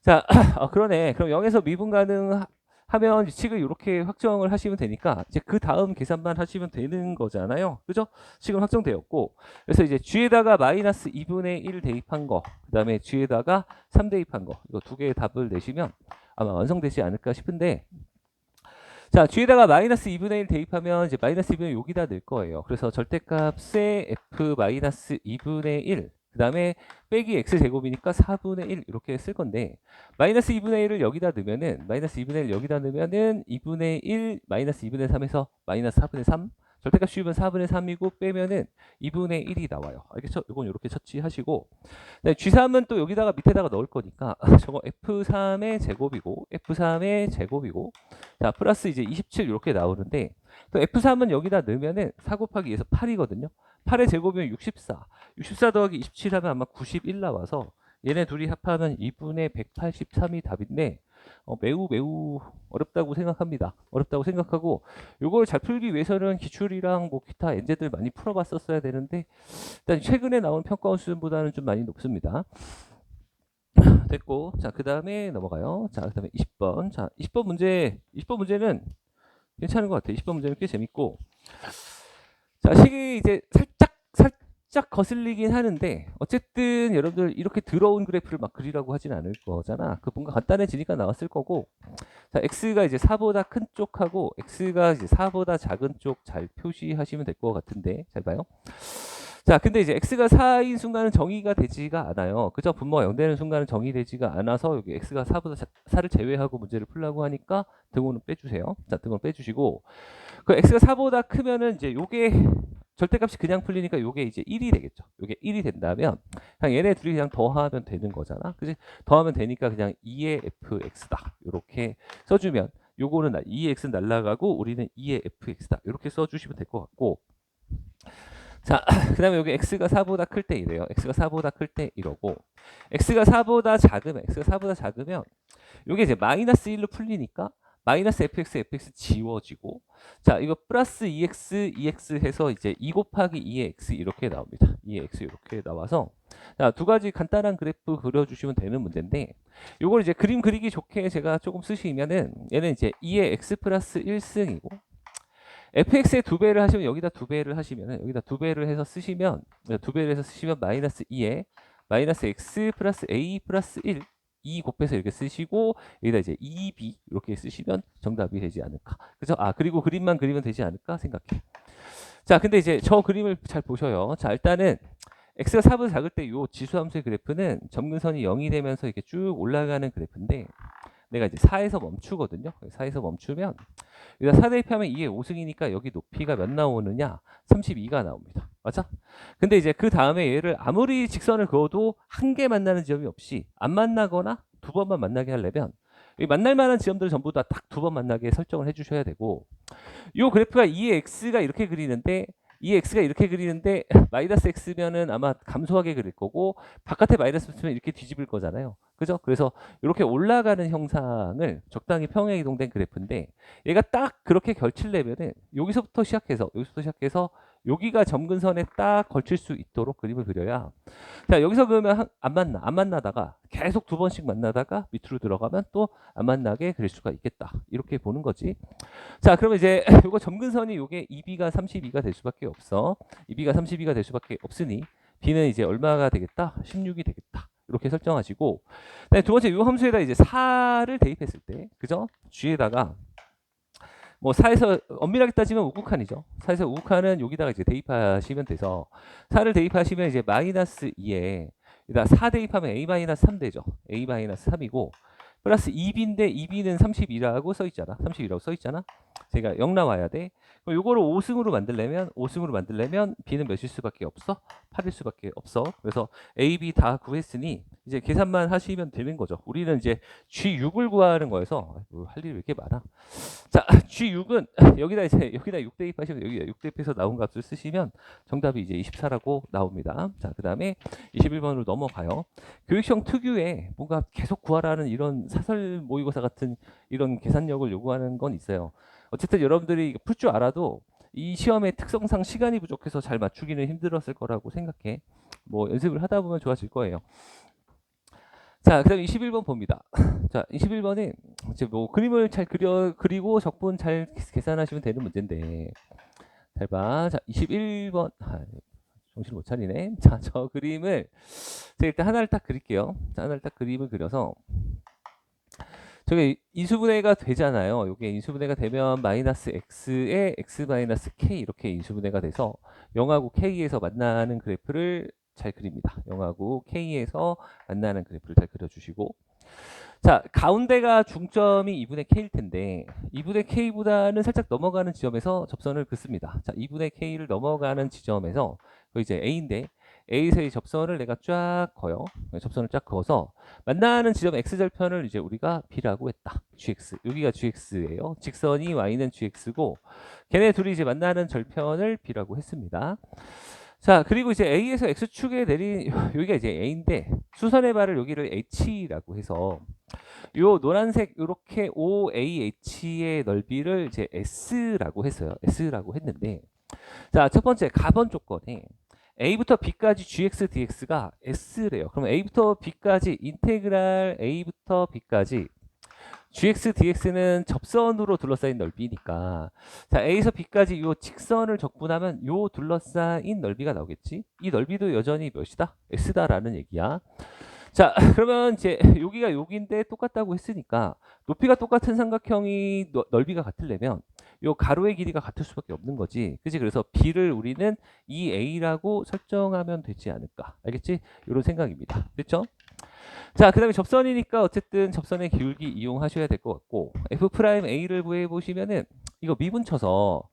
자, 그러네. 그럼 0에서 미분 가능하면 식을 이렇게 확정을 하시면 되니까 이제 그 다음 계산만 하시면 되는 거잖아요. 그죠? 식은 확정되었고, 그래서 이제 g에다가 마이너스 2분의 1 대입한 거, 그 다음에 g에다가 3 대입한 거, 이거 두 개의 답을 내시면 아마 완성되지 않을까 싶은데, 자, g에다가 마이너스 2분의 1 대입하면 이제 마이너스 2분의 1 여기다 넣을 거예요. 그래서 절대값의 f 마이너스 2분의 1, 그 다음에 빼기 x제곱이니까 4분의 1 이렇게 쓸 건데, 마이너스 2분의 1을 여기다 넣으면은 2분의 1 마이너스 2분의 3에서 마이너스 4분의 3, 절대값 씌우면 4분의 3이고 빼면은 2분의 1이 나와요. 알겠죠? 이건 이렇게 처치하시고, 네, G3은 또 여기다가 밑에다가 넣을 거니까 저거 F3의 제곱이고 자, 플러스 이제 27 이렇게 나오는데, 또 F3은 여기다 넣으면은 4 곱하기 2에서 8이거든요. 8의 제곱이면 64 더하기 27 하면 아마 91 나와서 얘네 둘이 합하면 2분의 183이 답인데, 매우 어렵다고 생각합니다. 어렵다고 생각하고, 요걸 잘 풀기 위해서는 기출이랑 뭐 기타 엔제들 많이 풀어봤었어야 되는데, 일단 최근에 나온 평가원 수준보다는 좀 많이 높습니다. 됐고, 자, 그 다음에 넘어가요. 자, 그 다음에 20번. 자, 20번 문제는 괜찮은 것 같아요. 20번 문제는 꽤 재밌고, 자, 식이 이제 살짝 거슬리긴 하는데, 어쨌든 여러분들 이렇게 더러운 그래프를 막 그리라고 하진 않을 거잖아. 그 뭔가 간단해지니까 나왔을 거고, 자, x가 이제 4보다 큰 쪽하고 x가 이제 4보다 작은 쪽 잘 표시하시면 될 것 같은데, 잘 봐요. 자, 근데 이제 x가 4인 순간은 정의가 되지가 않아요. 그죠? 분모가 0 되는 순간은 정의되지가 않아서 여기 x가 4를 제외하고 문제를 풀라고 하니까 등호는 빼주세요. 자, 등호는 빼주시고, 그 x가 4보다 크면은 이제 요게 절대값이 그냥 풀리니까 요게 이제 1이 되겠죠. 요게 1이 된다면 그냥 얘네 둘이 그냥 더하면 되는 거잖아. 그지? 더하면 되니까 그냥 2의 fx다. 요렇게 써주면 요거는 2의 x는 날라가고 우리는 2의 fx다. 요렇게 써주시면 될 것 같고, 자, 그 다음에 여기 x가 4보다 클 때 이래요. x가 4보다 클 때 이러고, x가 4보다 작으면 요게 이제 마이너스 1로 풀리니까 마이너스 fx 지워지고, 자, 이거 플러스 2x 해서 이제 2 곱하기 2의 x 이렇게 나옵니다. 2의 x 이렇게 나와서, 자, 두 가지 간단한 그래프 그려주시면 되는 문제인데, 요걸 이제 그림 그리기 좋게 제가 조금 쓰시면은 얘는 이제 2의 x 플러스 1승이고, fx의 2배를 하시면 여기다 2배를 하시면은 여기다 2배를 해서 쓰시면 마이너스 2에 마이너스 x 플러스 a 플러스 1 2 곱해서 이렇게 쓰시고, 여기다 이제 2b 이렇게 쓰시면 정답이 되지 않을까. 그죠? 아, 그리고 그림만 그리면 되지 않을까 생각해. 자, 근데 이제 저 그림을 잘 보셔요. 자, 일단은 x가 4보다 작을 때 요 지수함수의 그래프는 점근선이 0이 되면서 이렇게 쭉 올라가는 그래프인데, 내가 이제 4에서 멈추거든요. 4에서 멈추면 여기다 4 대입하면 2의 5승이니까 여기 높이가 몇 나오느냐? 32가 나옵니다. 맞아? 근데 이제 그 다음에 얘를 아무리 직선을 그어도 한 개 만나는 지점이 없이 안 만나거나 두 번만 만나게 하려면 이 만날 만한 지점들을 전부 다 딱 두 번 만나게 설정을 해주셔야 되고, 이 그래프가 2의 x가 이렇게 그리는데 마이너스 x면은 아마 감소하게 그릴 거고, 바깥에 마이너스 붙으면 이렇게 뒤집을 거잖아요. 그죠? 그래서 이렇게 올라가는 형상을 적당히 평행 이동된 그래프인데, 얘가 딱 그렇게 걸치려면은 여기서부터 시작해서 여기가 점근선에 딱 걸칠 수 있도록 그림을 그려야, 자, 여기서 그러면 안 만나다가 계속 두 번씩 만나다가 밑으로 들어가면 또 안 만나게 그릴 수가 있겠다. 이렇게 보는 거지. 자, 그러면 이제 요거 점근선이 요게 2b가 32가 될 수밖에 없어. 2b가 32가 될 수밖에 없으니 b는 이제 얼마가 되겠다? 16이 되겠다. 이렇게 설정하시고, 네, 두 번째 이 함수에다 이제 4를 대입했을 때, 그죠? G에다가 뭐 4에서 엄밀하게 따지면 우극한이죠. 4에서 우극한은 여기다가 이제 대입하시면 돼서 4를 대입하시면 이제 마이너스 2에 여기다 4 대입하면 a 마이너스 3 되죠. a 마이너스 3이고 플러스 2b인데 2b는 32라고 써 있잖아. 32라고 써 있잖아. 제가 0 나와야 돼. 그럼 요거를 5승으로 만들려면 b는 몇일 수밖에 없어? 8일 수밖에 없어. 그래서 a, b 다 구했으니 이제 계산만 하시면 되는 거죠. 우리는 이제 G6을 구하는 거여서 할 일이 왜 이렇게 많아? 자, G6은 여기다 6 대입하시면 여기다 6 대입해서 나온 값을 쓰시면 정답이 이제 24라고 나옵니다. 자, 그다음에 21번으로 넘어가요. 교육시험 특유의 뭔가 계속 구하라는 이런 사설 모의고사 같은 이런 계산력을 요구하는 건 있어요. 어쨌든 여러분들이 풀 줄 알아도 이 시험의 특성상 시간이 부족해서 잘 맞추기는 힘들었을 거라고 생각해. 뭐 연습을 하다 보면 좋아질 거예요. 자, 그다음 21번 봅니다. 자, 21번은 이제 뭐 그림을 잘 그리고 적분 잘 계산하시면 되는 문제인데, 잘 봐. 자, 21번. 정신 못 차리네. 자, 저 그림을 제가 일단 하나를 딱 그릴게요. 자, 하나를 딱 그림을 그려서 저게 인수분해가 되잖아요. 이게 인수분해가 되면 마이너스 x에 x 마이너스 k 이렇게 인수분해가 돼서 0하고 k에서 만나는 그래프를 잘 그립니다. 0하고 k에서 만나는 그래프를 잘 그려주시고, 자, 가운데가 중점이 2분의 k일 텐데 2분의 k보다는 살짝 넘어가는 지점에서 접선을 긋습니다. 자, 2분의 k를 넘어가는 지점에서 그 이제 a인데 A에서의 접선을 내가 쫙 그어요. 접선을 쫙 그어서 만나는 지점 x절편을 이제 우리가 B라고 했다. GX. 여기가 GX예요. 직선이 Y는 GX고 걔네 둘이 이제 만나는 절편을 B라고 했습니다. 자, 그리고 이제 A에서 X축에 내린 여기가 이제 A인데 수선의 발을 여기를 H라고 해서 요 노란색 요렇게 OAH의 넓이를 이제 S라고 했어요. S라고 했는데, 자, 첫 번째 가번 조건에 A부터 B까지 GX, DX가 S래요. 그럼 A부터 B까지 인테그랄 A부터 B까지 GX, DX는 접선으로 둘러싸인 넓이니까, 자, A에서 B까지 이 직선을 적분하면 요 둘러싸인 넓이가 나오겠지? 이 넓이도 여전히 몇이다? S다라는 얘기야. 자, 그러면 이제 여기가 여기인데 똑같다고 했으니까 높이가 똑같은 삼각형이 넓이가 같으려면 요 가로의 길이가 같을 수밖에 없는 거지. 그치? 그래서 B를 우리는 2A라고 설정하면 되지 않을까. 알겠지? 이런 생각입니다. 됐죠? 자, 그 다음에 접선이니까 어쨌든 접선의 기울기 이용하셔야 될 것 같고, F'A를 구해보시면은 이거 미분쳐서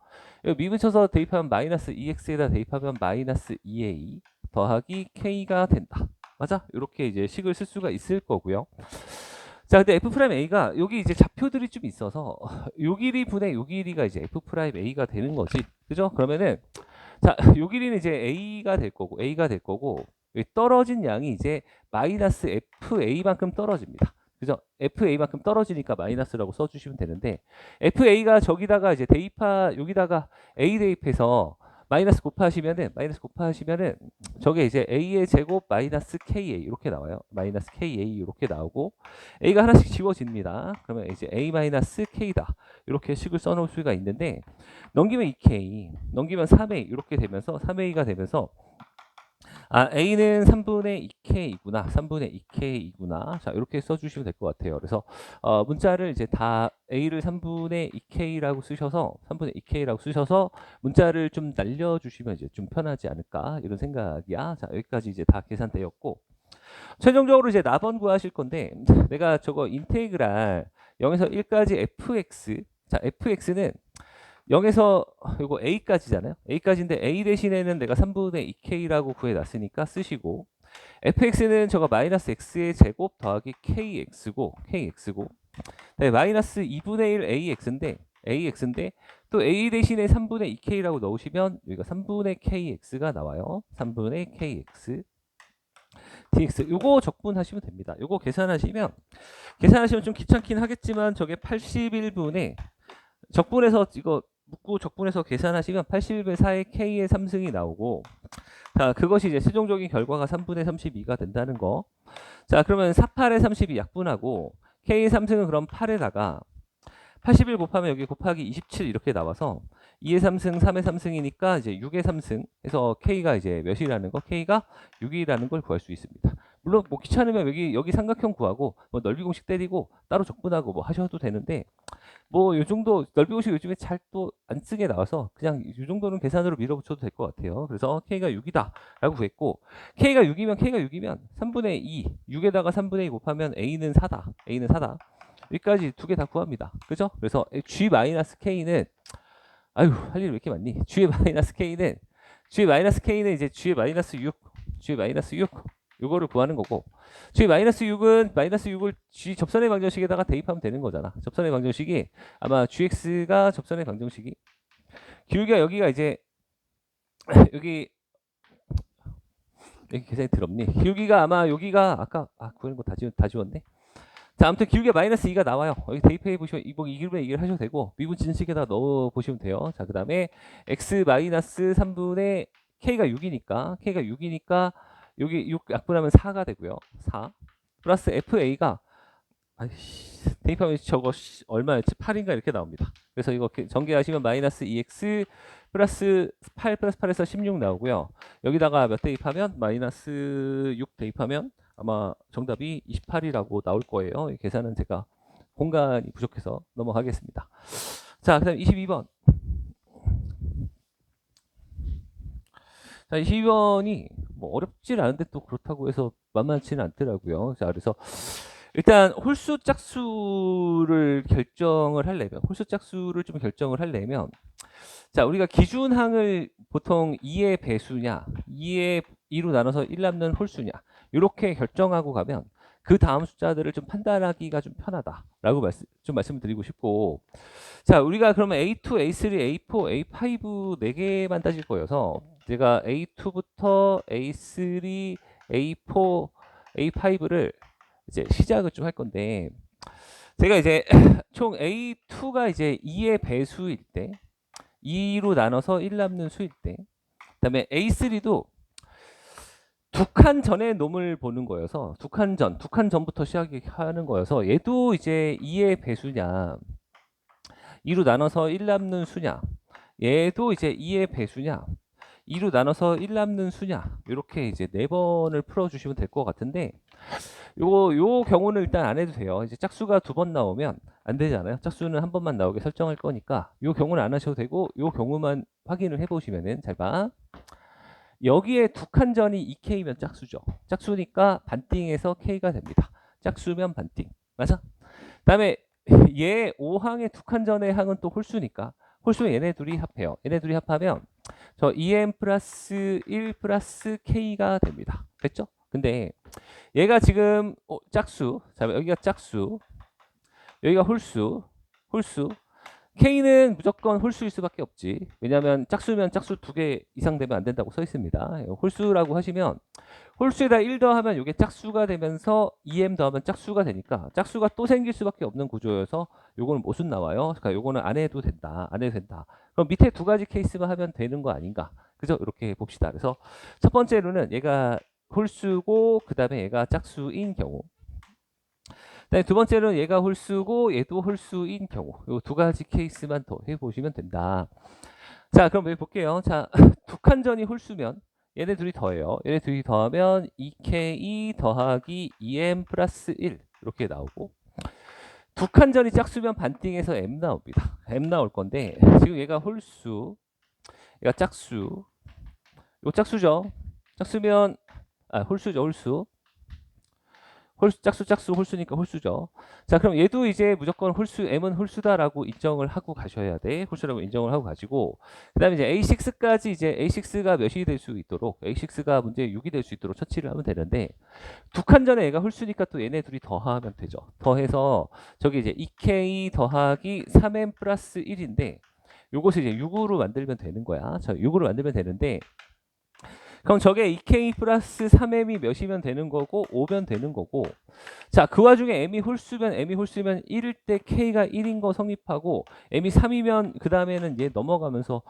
대입하면 마이너스 2x에다 대입하면 마이너스 2a 더하기 k가 된다. 맞아? 이렇게 이제 식을 쓸 수가 있을 거고요. 자, 근데 F'A가 여기 이제 좌표들이 좀 있어서 요 길이 분의 요 길이가 이제 F'A가 되는 거지. 그죠? 그러면은 자, 요 길이는 이제 A가 될 거고 떨어진 양이 이제 마이너스 FA만큼 떨어집니다. 그죠? FA만큼 떨어지니까 마이너스라고 써주시면 되는데, FA가 저기다가 이제 여기다가 A 대입해서 마이너스 곱하시면은 저게 이제 A의 제곱 마이너스 KA 이렇게 나와요. 마이너스 KA 이렇게 나오고 A가 하나씩 지워집니다. 그러면 이제 A 마이너스 K다. 이렇게 식을 써놓을 수가 있는데, 넘기면 2K, 넘기면 3A 이렇게 되면서 3A가 되면서 A는 3분의 2K이구나. 3분의 2K이구나. 자, 이렇게 써주시면 될 것 같아요. 그래서, 문자를 이제 다 A를 3분의 2K라고 쓰셔서, 문자를 좀 날려주시면 이제 좀 편하지 않을까. 이런 생각이야. 자, 여기까지 이제 다 계산되었고, 최종적으로 이제 나번 구하실 건데, 내가 저거 인테그랄 0에서 1까지 fx. 자, fx는 0에서 이거 a까지잖아요. a까지인데 a 대신에는 내가 3분의 2k라고 구해놨으니까 쓰시고, fx는 저거 마이너스 x의 제곱 더하기 kx고 네, 마이너스 2분의 1 ax인데 또 a 대신에 3분의 2k라고 넣으시면 여기가 3분의 kx가 나와요. 3분의 kx dx 요거 적분하시면 됩니다. 요거 계산하시면 좀 귀찮긴 하겠지만 저게 81분의 적분해서 이거 묶고 적분해서 계산하시면 81분의 4의 k의 3승이 나오고, 자, 그것이 이제 최종적인 결과가 3분의 32가 된다는 거. 자, 그러면 48의 32 약분하고 k의 3승은 그럼 8에다가 81 곱하면 여기 곱하기 27 이렇게 나와서 2의 3승, 3의 3승이니까 이제 6의 3승 해서 k가 이제 몇이라는 거? k가 6이라는 걸 구할 수 있습니다. 물론 뭐 귀찮으면 여기 삼각형 구하고 뭐 넓이 공식 때리고 따로 적분하고 뭐 하셔도 되는데 뭐 요 정도 넓이 공식 요즘에 잘 또 안 쓰게 나와서 그냥 요 정도는 계산으로 밀어붙여도 될 것 같아요. 그래서 k가 6이다 라고 구했고 k가 6이면 3분의 2 6에다가 3분의 2 곱하면 a는 4다. a는 4다. 여기까지 두 개 다 구합니다. 그죠? 그래서 g-k는 아유 할 일이 왜 이렇게 많니? g-k는 이제 g-6 g-6 요거를 구하는 거고 g-6은 마이너스 6을 g 접선의 방정식에다가 대입하면 되는 거잖아. 접선의 방정식이 아마 gx가 접선의 방정식이 기울기가 여기가 이제 여기 계산이 더럽니? 기울기가 아마 여기가 아까 구하는 거 다 지웠네. 자, 아무튼 기울기가 마이너스 2가 나와요. 여기 대입해 보시면 이번 2기분의 2를 하셔도 되고 미분 진식에다 넣어 보시면 돼요. 자, 그다음에 x 마이너스 3분의 k가 6이니까 여기 6 약분하면 4가 되고요. 4 플러스 fa가 대입하면 저거 얼마였지? 8인가 이렇게 나옵니다. 그래서 이거 전개하시면 마이너스 2x 플러스 8 플러스 8에서 16 나오고요. 여기다가 몇 대입하면 마이너스 6 대입하면 아마 정답이 28이라고 나올 거예요. 이 계산은 제가 공간이 부족해서 넘어가겠습니다. 자, 그다음 22번. 자, 22번이 뭐 어렵질 않은데 또 그렇다고 해서 만만치는 않더라고요. 자, 그래서 일단 홀수 짝수를 결정을 하려면 자, 우리가 기준항을 보통 2의 배수냐 2로 나눠서 1 남는 홀수냐 이렇게 결정하고 가면 그 다음 숫자들을 좀 판단하기가 좀 편하다라고 말씀을 드리고 싶고 자, 우리가 그러면 A2, A3, A4, A5 4개만 따질 거여서 제가 A2부터 A3, A4, A5를 이제 시작을 좀 할 건데 제가 이제 총 A2가 이제 2의 배수일 때 2로 나눠서 1 남는 수일 때 그다음에 A3도 두 칸 전의 놈을 보는 거여서 두 칸 전부터 시작하는 거여서 얘도 이제 2의 배수냐 2로 나눠서 1 남는 수냐 얘도 이제 2의 배수냐 2로 나눠서 1 남는 수냐 이렇게 이제 4번을 풀어주시면 될 것 같은데 요 경우는 일단 안 해도 돼요. 이제 짝수가 2번 나오면 안 되잖아요. 짝수는 한 번만 나오게 설정할 거니까 요 경우는 안 하셔도 되고 요 경우만 확인을 해보시면은 잘 봐. 여기에 두 칸 전이 2K면 짝수죠. 짝수니까 반띵해서 K가 됩니다. 짝수면 반띵. 맞아? 그다음에 얘 5항의 두 칸 전의 항은 또 홀수니까 홀수는 얘네 둘이 합해요. 얘네 둘이 합하면 저 2M 플러스 1 플러스 K가 됩니다. 됐죠? 근데 얘가 지금 짝수. 자, 여기가 짝수. 여기가 홀수. K는 무조건 홀수일 수밖에 없지. 왜냐하면 짝수면 짝수 2개 이상 되면 안 된다고 써 있습니다. 홀수라고 하시면 홀수에다 1 더하면 이게 짝수가 되면서 2m 더하면 짝수가 되니까 짝수가 또 생길 수밖에 없는 구조여서 요거는 무슨 나와요? 그러니까 요거는 안 해도 된다. 그럼 밑에 두 가지 케이스만 하면 되는 거 아닌가? 그죠? 이렇게 봅시다. 그래서 첫 번째로는 얘가 홀수고 그 다음에 얘가 짝수인 경우 두 번째로는 얘가 홀수고 얘도 홀수인 경우 요 두 가지 케이스만 더 해보시면 된다. 자, 그럼 여기 볼게요. 자, 두 칸 전이 홀수면 얘네 둘이 더해요. 얘네 둘이 더하면 2K 더하기 2M 플러스 1 이렇게 나오고 두 칸 전이 짝수면 반띵해서 M 나옵니다. M 나올 건데 지금 얘가 홀수 얘가 짝수 요 짝수죠. 짝수면 홀수 짝수 홀수니까 홀수죠. 자, 그럼 얘도 이제 무조건 M은 홀수다라고 인정을 하고 가셔야 돼. 홀수라고 인정을 하고 가지고 그다음에 이제 A6까지 이제 A6가 몇이 될 수 있도록 A6가 문제 6이 될 수 있도록 처치를 하면 되는데 두 칸 전에 얘가 홀수니까 또 얘네 둘이 더하면 되죠. 더해서 저기 이제 2K 더하기 3M 플러스 1인데 요것을 이제 6으로 만들면 되는 거야. 자, 6으로 만들면 되는데 그럼 저게 2K 플러스 3M이 몇이면 되는 거고 5면 되는 거고 자, 그 와중에 M이 홀수면 1일 때 K가 1인 거 성립하고 M이 3이면 그 다음에는 얘 넘어가면서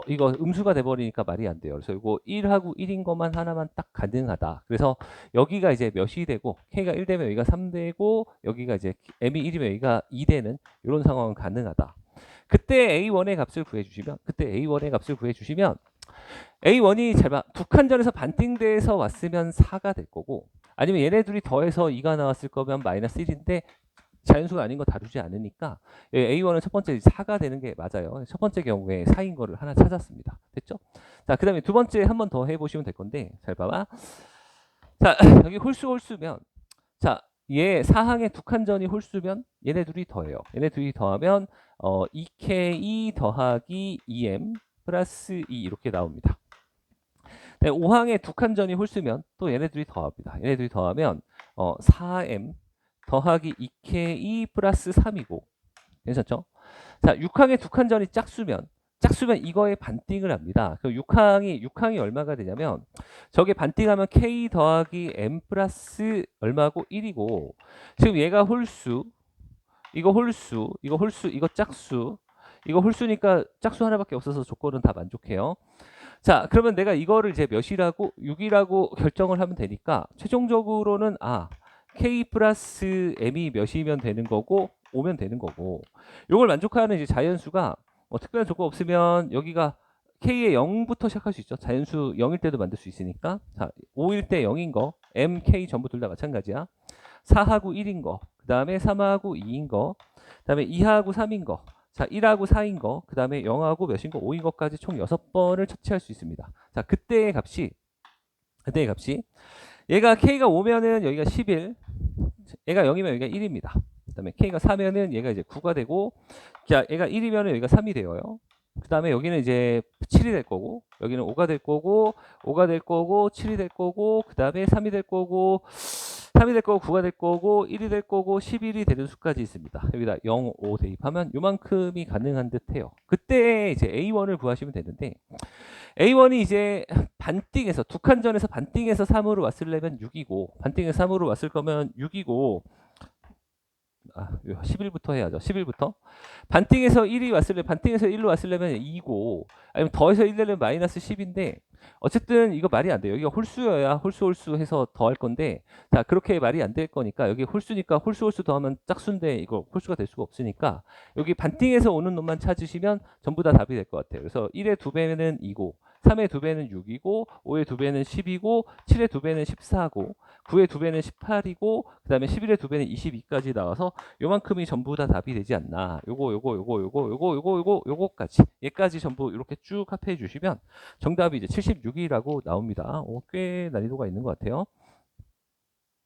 이거 음수가 돼버리니까 말이 안 돼요. 그래서 이거 1하고 1인 것만 하나만 딱 가능하다. 그래서 여기가 이제 몇이 되고 K가 1 되면 여기가 3 되고 여기가 이제 M이 1이면 여기가 2 되는 이런 상황은 가능하다. 그때 A1의 값을 구해주시면 A1이 잘 봐. 두 칸 전에서 반띵돼서 왔으면 4가 될 거고 아니면 얘네 둘이 더해서 2가 나왔을 거면 마이너스 1인데 자연수가 아닌 거 다루지 않으니까 A1은 첫 번째 4가 되는 게 맞아요. 첫 번째 경우에 4인 거를 하나 찾았습니다. 됐죠? 자, 그 다음에 두 번째 한 번 더 해보시면 될 건데 잘 봐봐. 자, 여기 홀수면 자, 얘 사항의 두 칸전이 홀수면 얘네 둘이 더해요. 얘네 둘이 더하면 2K 더하기 2M 플러스 2 이렇게 나옵니다. 네, 5항의 두 칸전이 홀수면 또 얘네 둘이 더합니다. 얘네 둘이 더하면 4M 더하기 2K 플러스 3이고 괜찮죠? 자, 6항의 두 칸전이 짝수면 이거에 반띵을 합니다. 그럼 6항이 얼마가 되냐면 저게 반띵하면 K 더하기 M 플러스 얼마고 1이고 지금 얘가 홀수 이거 홀수 이거 짝수 이거 홀수니까 짝수 하나밖에 없어서 조건은 다 만족해요. 자, 그러면 내가 이거를 이제 몇이라고 6이라고 결정을 하면 되니까 최종적으로는 K 플러스 M이 몇이면 되는 거고 5면 되는 거고 이걸 만족하는 이제 자연수가 특별한 조건 없으면 여기가 K의 0부터 시작할 수 있죠. 자연수 0일 때도 만들 수 있으니까. 자, 5일 때 0인 거 M, K 전부 둘 다 마찬가지야. 4하고 1인 거, 그 다음에 3하고 2인 거, 그 다음에 2하고 3인 거, 자 1하고 4인 거, 그 다음에 0하고 몇인 거, 5인 거까지 총 6번을 처치할 수 있습니다. 자, 그때의 값이 얘가 K가 5면은 여기가 11, 얘가 0이면 여기가 1입니다. 그 다음에 K가 4면은 얘가 이제 9가 되고, 자, 얘가 1이면은 여기가 3이 되어요. 그 다음에 여기는 이제 7이 될 거고, 여기는 5가 될 거고, 5가 될 거고, 7이 될 거고, 그 다음에 3이 될 거고, 3이 될 거고, 9가 될 거고, 1이 될 거고, 11이 되는 수까지 있습니다. 여기다 0, 5 대입하면 요만큼이 가능한 듯 해요. 그때 이제 A1을 구하시면 되는데, A1이 이제 반띵해서, 두 칸전에서 반띵해서 3으로 왔으려면 6이고, 반띵해서 3으로 왔을 거면 6이고, 11부터 해야죠. 11부터. 반띵해서 1이 왔으려면, 반띵해서 1로 왔으려면 2고, 아니면 더해서 1 내면 마이너스 10인데, 어쨌든 이거 말이 안 돼요. 여기가 홀수여야 홀수 해서 더할 건데, 자, 그렇게 말이 안 될 거니까, 여기 홀수니까 홀수 더하면 짝수인데, 이거 홀수가 될 수가 없으니까, 여기 반띵해서 오는 놈만 찾으시면 전부 다 답이 될 것 같아요. 그래서 1의 2배는 2고, 3의 2배는 6이고, 5의 2배는 10이고, 7의 2배는 14고, 9의 2배는 18이고, 그 다음에 11의 2배는 22까지 나와서 요만큼이 전부 다 답이 되지 않나. 요거까지. 얘까지 전부 이렇게 쭉 합해 주시면 정답이 이제 76이라고 나옵니다. 꽤 난이도가 있는 것 같아요.